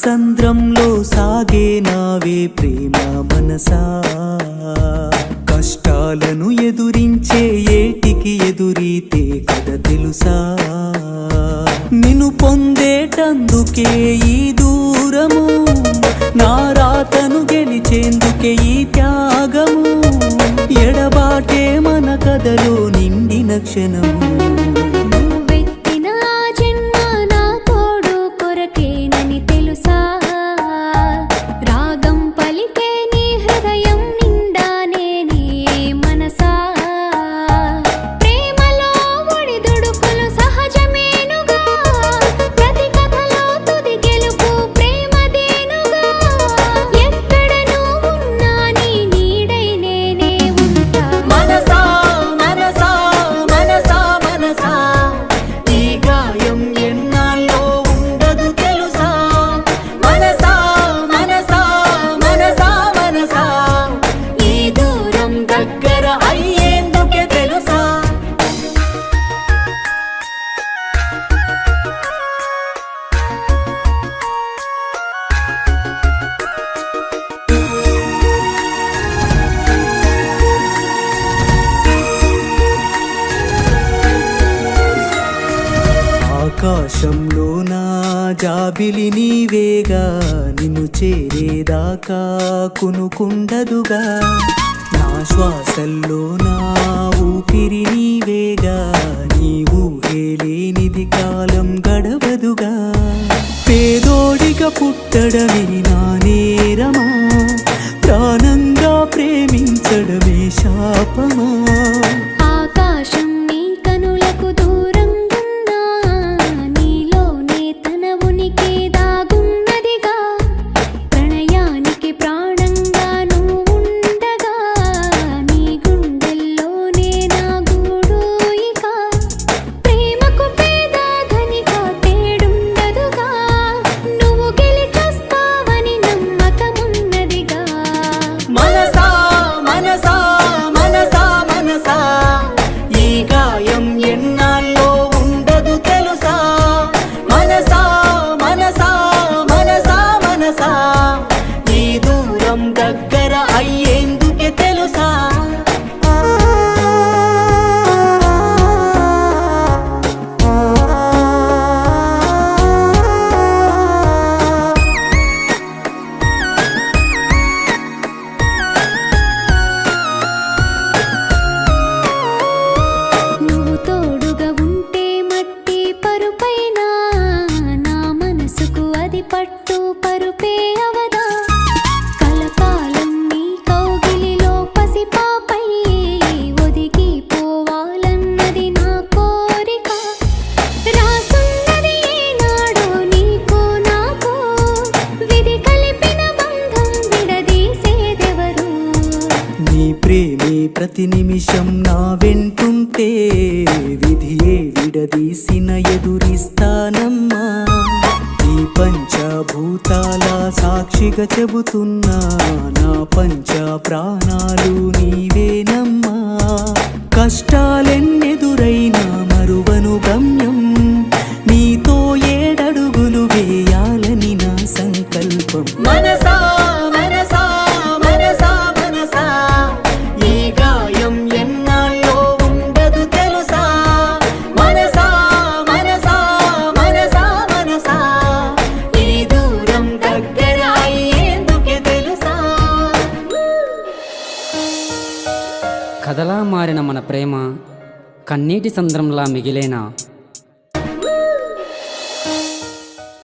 సంద్రంలో సాగే నావే ప్రేమ మనసా, కష్టాలను ఎదురించే ఏటికి ఎదురీతే కథ తెలుసా. నిన్ను పొందేటందుకే ఈ దూరము, నా రాతను గెలిచేందుకే ఈ త్యాగము, ఎడబాటే మన కథలో నిండిన క్షణము. ఆకాశంలో నా జాబిలి నీవేగా, నిన్ను చేరేదాకా కునుకుండదుగా. నా శ్వాసల్లో నా ఊపిరి నీవేగా, నీ ఊహే లేనిది కాలం గడవదుగా. పేదోడిగా పుట్టడమే నా నేరమా, ప్రాణంగా ప్రేమించడమే శాపమా. పట్టు పరుపే అవదా, కలకాలం నీ కౌగిలిలో పసిపాపై ఒదిగిపోవాలన్నది నా కోరిక. రాసున్నది ఏనాడో నీకు నాకు, విధి కలిపిన బంధం విడదీసేదెవరు. నీ ప్రేమే ప్రతి నిమిషం నా వెంటుంటే, విధియే విడదీసిన ఎదురిస్తానమ్మా. పంచభూతాల సాక్షిగా చెబుతున్నా, నా పంచ ప్రాణాలు నీవేనమ్మా. కష్టాలెన్నెదురైనా మరువను గమ్యం, నీతో ఏడడుగులు వేయాలని నా సంకల్పం. మనసా మనసా మనసా మనసా, ఈ గాయం ఎన్నాళ్ళో ఉండదు తెలుసా. మనసా మనసా మనసా మనసా, కథలా మారిన మన ప్రేమ కన్నీటి సంద్రంలా మిగిలేనా.